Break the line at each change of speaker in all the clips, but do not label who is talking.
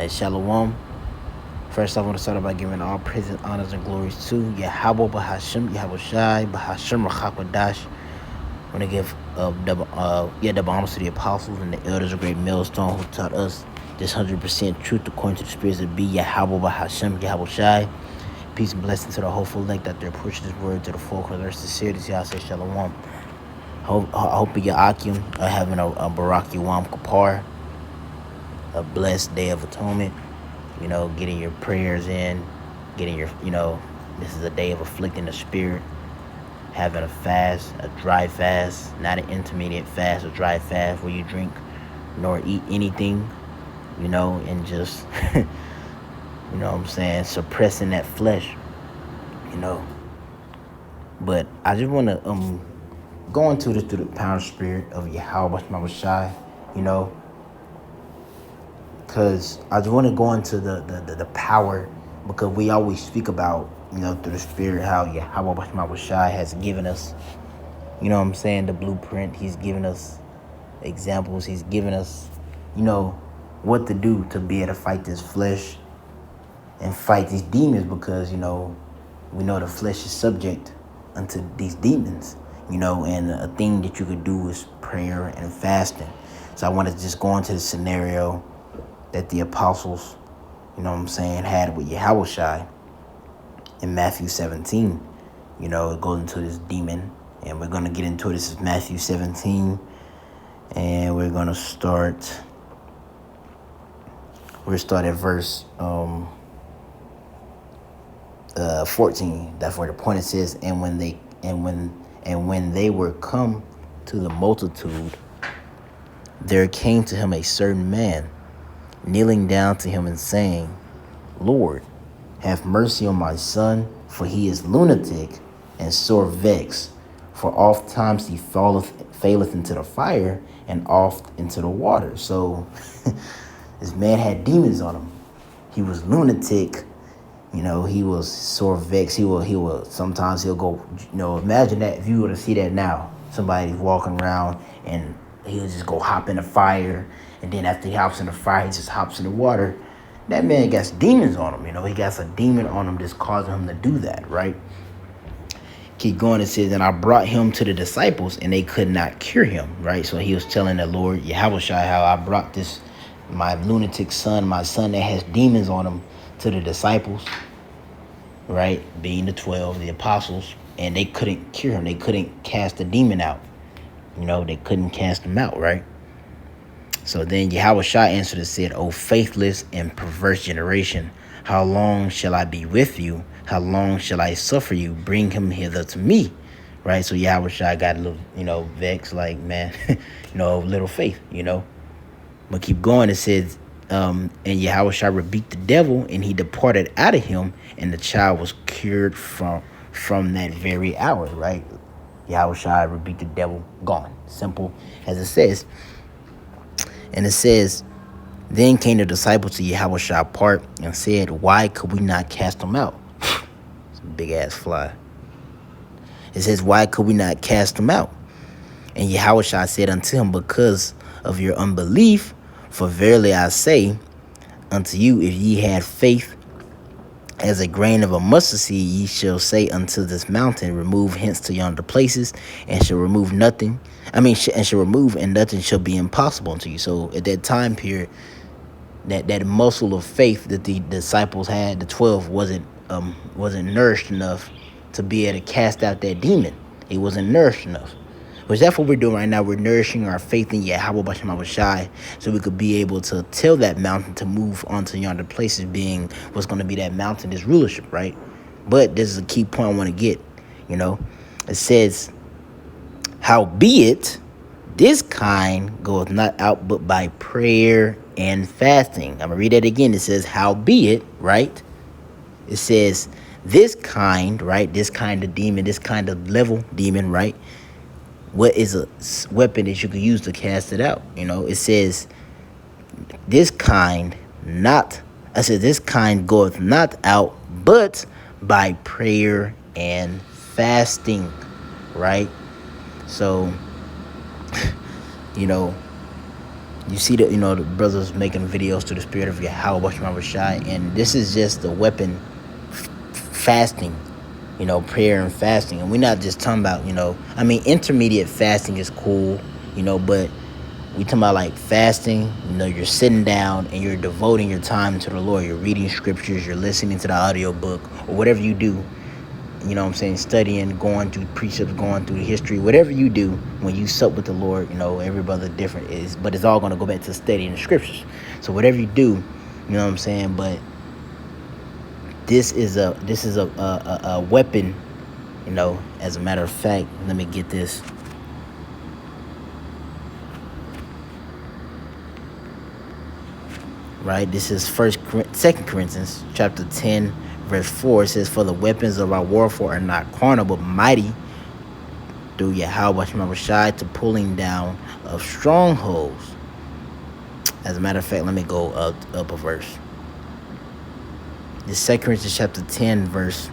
Shalom. First, I want to start out by giving all praise, honors, and glories to Yahweh Bahashim, Yahweh Shai, Bahashim Rachakwadash. I want to give double honors to the apostles and the elders of Great Millstone who taught us this 100% truth according to the spirits of be Yahweh Bahashim, Yahweh Shai. Peace and blessing to the hopeful elect that they're pushing this word to the folk of their sincerity. Y'all say Shalom. I hope your Akim are having a Barak Yuam Kapar, a blessed day of atonement. Getting your prayers in, getting your, this is a day of afflicting the spirit, having a fast, a dry fast, not an intermediate fast, a dry fast where you drink nor eat anything, and just, suppressing that flesh, But I just want to go into this through the power and spirit of Yahweh Shai, because I just want to go into the power, because we always speak about, through the spirit, how Yahweh Shai has given us, the blueprint. He's given us examples. He's given us, what to do to be able to fight this flesh and fight these demons, because, we know the flesh is subject unto these demons, and a thing that you could do is prayer and fasting. So I want to just go into the scenario that the apostles, had with Yahweh Shai in Matthew 17. It goes into this demon, and we're going to get into it. This is Matthew 17, and we're going to start at verse 14. That's where the point it says, and when they were come to the multitude, there came to him a certain man, kneeling down to him and saying, Lord, have mercy on my son, for he is lunatic and sore vexed. For oft times he faileth into the fire, and oft into the water. So this man had demons on him. He was lunatic. He was sore vexed. Sometimes he'll go, imagine that if you were to see that now. Somebody's walking around and he'll just go hop in the fire. And then after he hops in the fire, he just hops in the water. That man got demons on him. He got a demon on him that's causing him to do that, right? Keep going. It says, and I brought him to the disciples, and they could not cure him, right? So he was telling the Lord, Yahweh Shai, how I brought my lunatic son, my son that has demons on him, to the disciples, right? Being the 12, the apostles, and they couldn't cure him. They couldn't cast the demon out. They couldn't cast him out, right? So then Yahweh Shai answered and said, O faithless and perverse generation, how long shall I be with you? How long shall I suffer you? Bring him hither to me. Right? So Yahweh Shai got a little, vexed, like, man, little faith, But keep going. It says, and Yahweh Shai rebuked the devil, and he departed out of him, and the child was cured from that very hour, right? Yahweh Shai rebuked the devil, gone. Simple as it says. And it says, then came the disciples to Yahweh Shai apart and said, why could we not cast them out? It's a big ass fly. It says, why could we not cast them out? And Yahweh Shai said unto him, because of your unbelief, for verily I say unto you, if ye had faith as a grain of a mustard seed, ye shall say unto this mountain, remove hence to yonder places, and shall remove nothing. And shall remove, and nothing shall be impossible unto you. So at that time period, that muscle of faith that the disciples had, the 12, wasn't nourished enough to be able to cast out that demon. It wasn't nourished enough. Which that's what we're doing right now. We're nourishing our faith in Yahweh Shai, so we could be able to tell that mountain to move onto yonder places, being what's going to be that mountain, this rulership, right? But this is a key point I want to get. It says, howbeit, this kind goeth not out but by prayer and fasting. I'm going to read that again. It says, howbeit, right? It says, this kind, right? This kind of demon, this kind of level demon, right? What is a weapon that you could use to cast it out? It says, this kind goeth not out but by prayer and fasting, right? So, You see that, the brothers making videos to the spirit of Yahweh Shai, and this is just the weapon, fasting, prayer and fasting. And we're not just talking about, intermediate fasting is cool, but we talking about like fasting, you're sitting down and you're devoting your time to the Lord. You're reading scriptures, you're listening to the audio book, or whatever you do. Studying, going through precepts, going through the history, whatever you do when you sup with the Lord, every brother different but it's all going to go back to studying the scriptures. So whatever you do, but this is a weapon, as a matter of fact. Let me get this. Right, this is 2 Corinthians chapter 10 verse 4. It says, for the weapons of our warfare are not carnal, but mighty through Yahweh Shai to pulling down of strongholds. As a matter of fact, let me go up a verse. This 2 Corinthians chapter 10 verse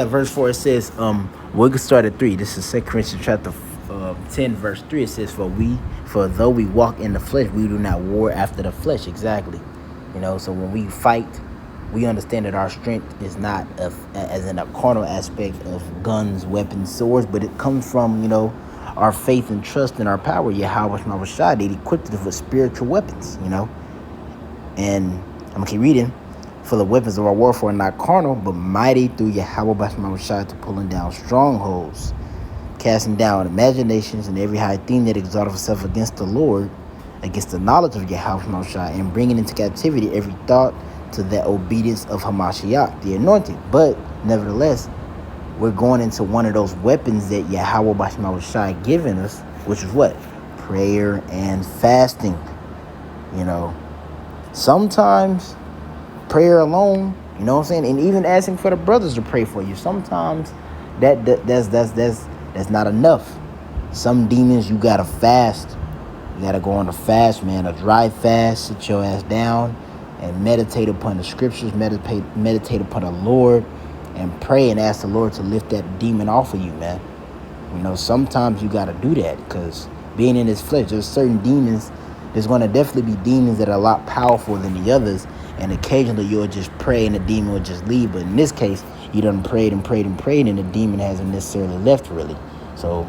verse 4. It says, we can start at 3. This is 2 Corinthians chapter 10 verse 3. It says, for though we walk in the flesh, we do not war after the flesh. Exactly. So when we fight, we understand that our strength is not as in a carnal aspect of guns, weapons, swords, but it comes from, our faith and trust in our power. Yahweh Shai, they equipped us with spiritual weapons, And I'm going to keep reading. For the weapons of our warfare are not carnal, but mighty through Yahweh Shai to pulling down strongholds, casting down imaginations and every high thing that exalteth itself against the Lord, against the knowledge of Yahweh Shai, and bringing into captivity every thought to the obedience of Hamashiach, the anointed. But nevertheless, we're going into one of those weapons that Yahweh Shai given us, which is what? Prayer and fasting. Sometimes prayer alone, and even asking for the brothers to pray for you, sometimes that's not enough. Some demons you gotta fast. You gotta go on a fast, man, a dry fast. Sit your ass down and meditate upon the scriptures, meditate upon the Lord, and pray and ask the Lord to lift that demon off of you, man. Sometimes you gotta do that, because being in this flesh, there's certain demons. There's gonna definitely be demons that are a lot powerful than the others, and occasionally you'll just pray and the demon will just leave. But in this case, you done prayed and prayed and prayed, and the demon hasn't necessarily left, really. So,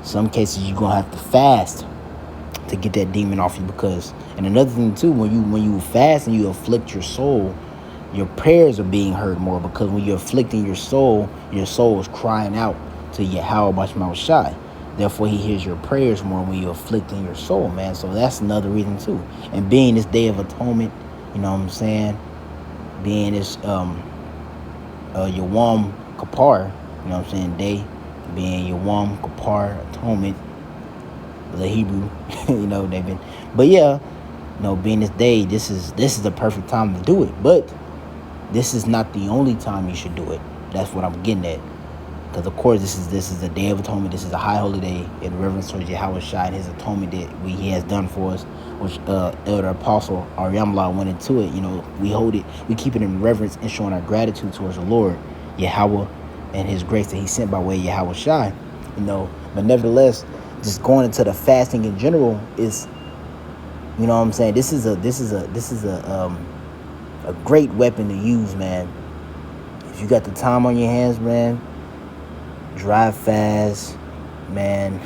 some cases you're gonna have to fast to get that demon off you. And another thing too, when you fast and you afflict your soul, your prayers are being heard more, because when you're afflicting your soul is crying out to Yahweh Shai. Therefore, he hears your prayers more when you're afflicting your soul, man. So that's another reason too. And being this day of atonement, being this Yawam Kippur, day being Yawam Kippur, atonement, the Hebrew, they've been. But yeah, being this day, this is the perfect time to do it. But this is not the only time you should do it. That's what I'm getting at. Because of course this is the Day of Atonement. This is a high holy day in reverence towards Yahweh Shai and his atonement that he has done for us, which Elder Apostle Aryamla went into it. We hold it, we keep it in reverence and showing our gratitude towards the Lord, Yahweh, and his grace that he sent by way of Yahweh Shai. But nevertheless, just going into the fasting in general is, this is a great weapon to use, man. If you got the time on your hands, man, dry fast, man.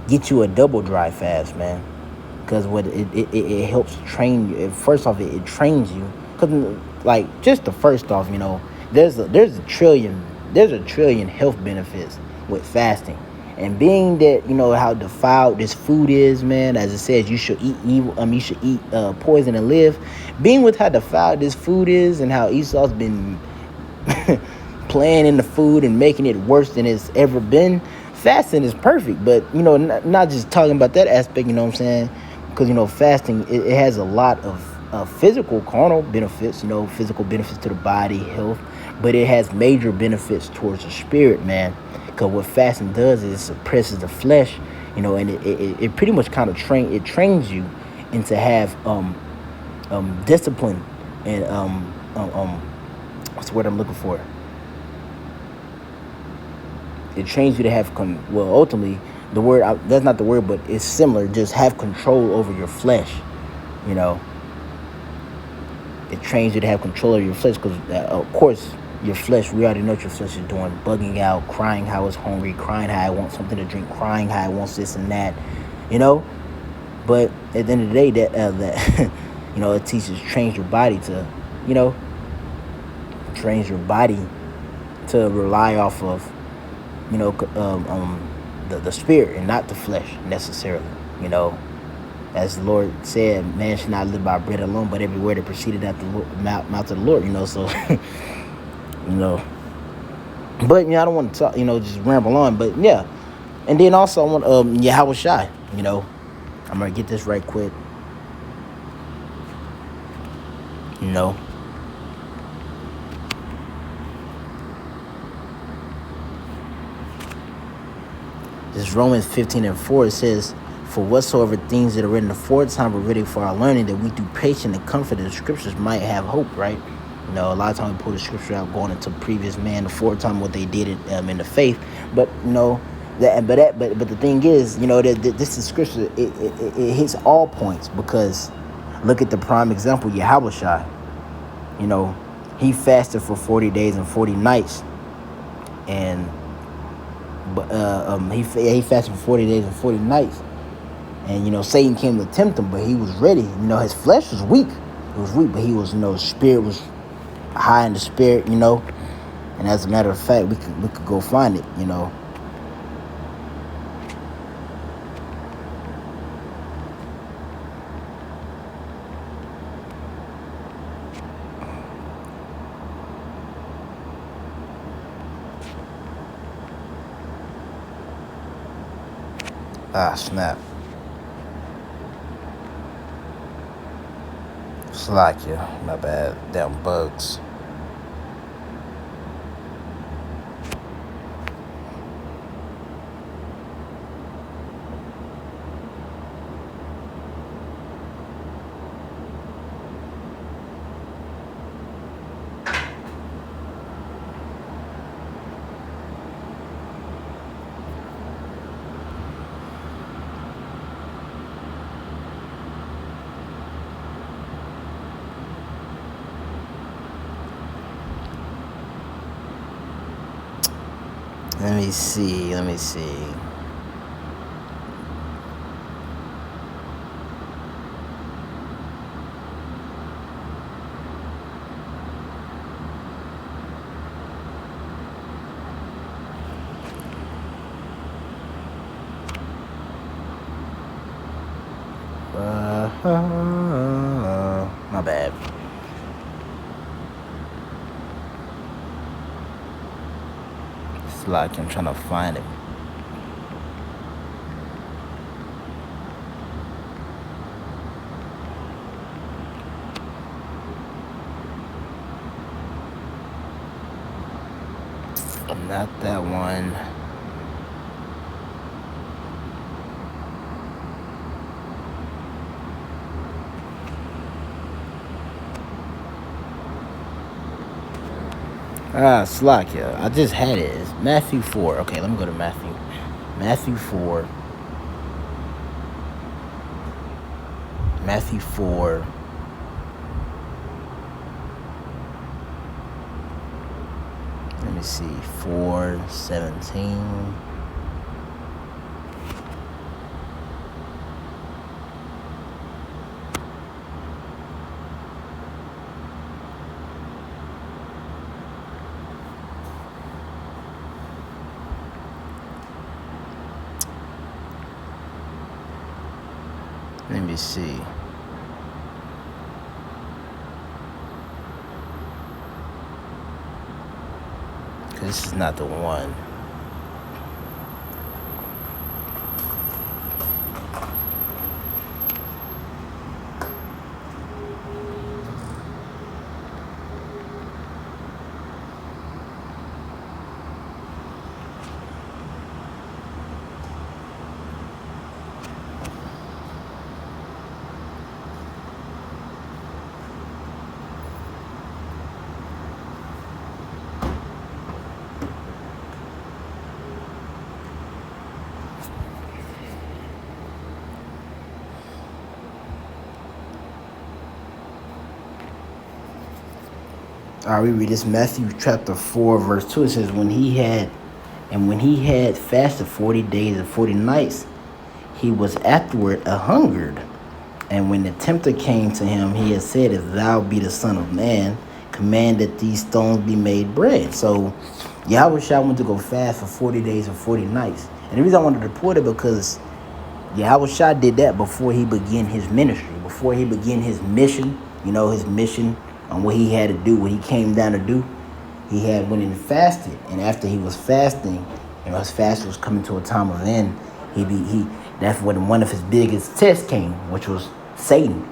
Get you a double dry fast, man. Because what it helps train you. First off, it trains you. Because just the first off, there's a trillion health benefits with fasting. And being that how defiled this food is, man, as it says, you should eat evil. You should eat poison and live. Being with how defiled this food is and how Esau's been playing in the food and making it worse than it's ever been, fasting is perfect. But not just talking about that aspect, because fasting it has a lot of physical carnal benefits, physical benefits to the body, health, but it has major benefits towards the spirit, man. Because what fasting does is it suppresses the flesh, and it pretty much kind of trains you into have discipline and what's the word I'm looking for? It trains you to have ultimately the word that's not the word, but it's similar. Just have control over your flesh. You know, it trains you to have control over your flesh because, of course, your flesh. We already know what your flesh is doing: bugging out, crying how it's hungry, crying how it wants something to drink, crying how it wants this and that. You know, but at the end of the day, that it trains your body to, trains your body to rely off of, the spirit and not the flesh necessarily. As the Lord said, man should not live by bread alone, but every word that proceeded out the mouth of the Lord. So, you know. But I don't want to talk, just ramble on. But yeah, and then also I want Yahweh Shai. I'm gonna get this right quick. This Romans 15:4, it says, "For whatsoever things that are written aforetime were written for our learning, that we through patience and comfort of the scriptures might have hope," right? A lot of times we pull the scripture out going into previous man aforetime what they did in the faith, but but the thing is, that this is scripture. It hits all points because look at the prime example, Yahweh Shai. He fasted for 40 days and 40 nights, and he fasted for 40 days and 40 nights, and Satan came to tempt him, but he was ready. His flesh was weak. It was weak, but he was, spirit was high in the spirit, and as a matter of fact, we could go find it, snap. Slovakia, my bad. Damn bugs. Let me see. My bad. It's like I'm trying to find it. Not that one. Slovakia. I just had it. It's Matthew 4. Okay, let me go to Matthew. Matthew 4. Matthew 4. Let me see. 4:17. Let me see. This is not the one. All right, we read this Matthew chapter 4, verse 2. It says, when he had fasted 40 days and 40 nights, he was afterward a hungered. And when the tempter came to him, he had said, if thou be the Son of Man, command that these stones be made bread. So Yahweh Shai went to go fast for 40 days and 40 nights. And the reason I wanted to report it because Yahweh Shai did that before he began his ministry, before he began his mission, his mission on what he had to do, what he came down to do. He had went and fasted. And after he was fasting, his fast was coming to a time of end. That's when one of his biggest tests came, which was Satan.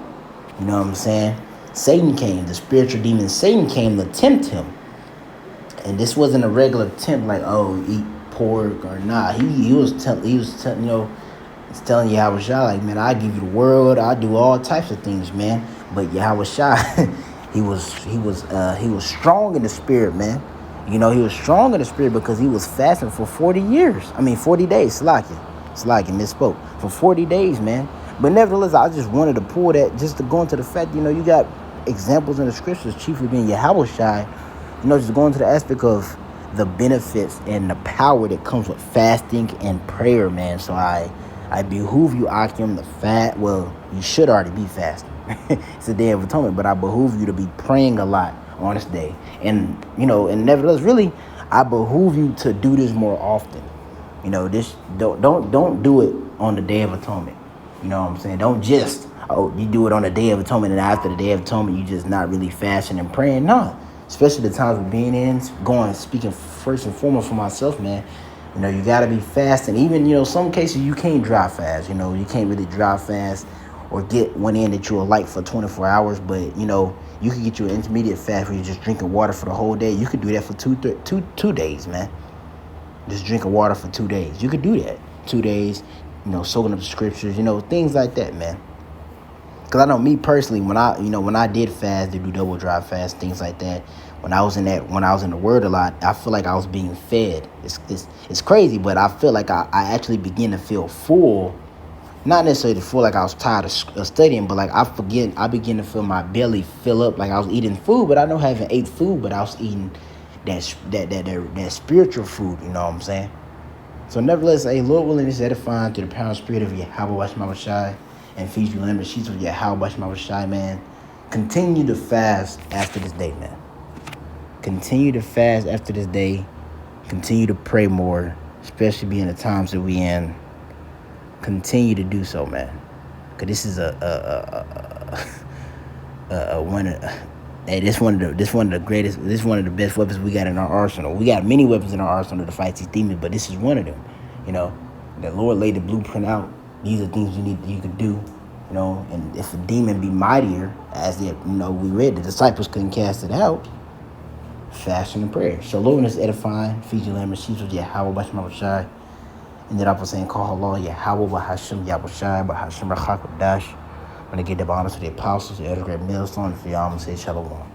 You know what I'm saying? Satan came, the spiritual demon Satan came to tempt him. And this wasn't a regular tempt like, oh, eat pork or not. He was telling Yahweh Shai, like, man, I give you the world, I do all types of things, man. But Yahweh Shai, he was strong in the spirit, man. He was strong in the spirit because he was fasting for 40 days, Slacky misspoke. For 40 days, man. But nevertheless, I just wanted to pull that just to go into the fact, you got examples in the scriptures, chiefly being Yahweh Shai, just going to the aspect of the benefits and the power that comes with fasting and prayer, man. So I behoove you, Akim, you should already be fasting. It's the Day of Atonement, but I behoove you to be praying a lot on this day. And, and nevertheless, really, I behoove you to do this more often. This don't do it on the Day of Atonement. You know what I'm saying? Don't just, you do it on the Day of Atonement and after the Day of Atonement, you just not really fasting and praying. No. Especially the times we're being in, speaking first and foremost for myself, man. You got to be fasting. Even, some cases you can't dry fast. You can't really dry fast or get one in that you'll like for 24 hours. But, you can get you an intermediate fast where you're just drinking water for the whole day. You could do that for two days, man. Just drinking water for 2 days. You could do that. 2 days, soaking up the scriptures, things like that, man. Because I know me personally, when I did fast, to do double dry fast, things like that, when I was in the Word a lot, I feel like I was being fed. It's crazy, but I feel like I actually begin to feel full. Not necessarily full like I was tired of studying, but like I begin to feel my belly fill up like I was eating food, but I know I haven't ate food, but I was eating that spiritual food, you know what I'm saying? So nevertheless, Lord willing, is edifying through the power and spirit of Yahweh Shai Shai and feed you lamb and sheets of Yahweh Shai, man. Continue to fast after this day, man. Continue to fast after this day. Continue to pray more, especially being the times that we in. Continue to do so, man. Cause this is this one of the best weapons we got in our arsenal. We got many weapons in our arsenal to fight these demons, but this is one of them. The Lord laid the blueprint out. These are things you can do. And if a demon be mightier, as we read, the disciples couldn't cast it out. Fasting and prayer. So Lord is edifying, feed you lamb and sheep with Yahweh Bashma Shai. And then I was saying, call Allah Yahweh Bahashim Yahweh Shai Bahashim Rachak Dash. I'm going to give the honor to the apostles, the elder great millstone, for y'all. I'm going to say shalom.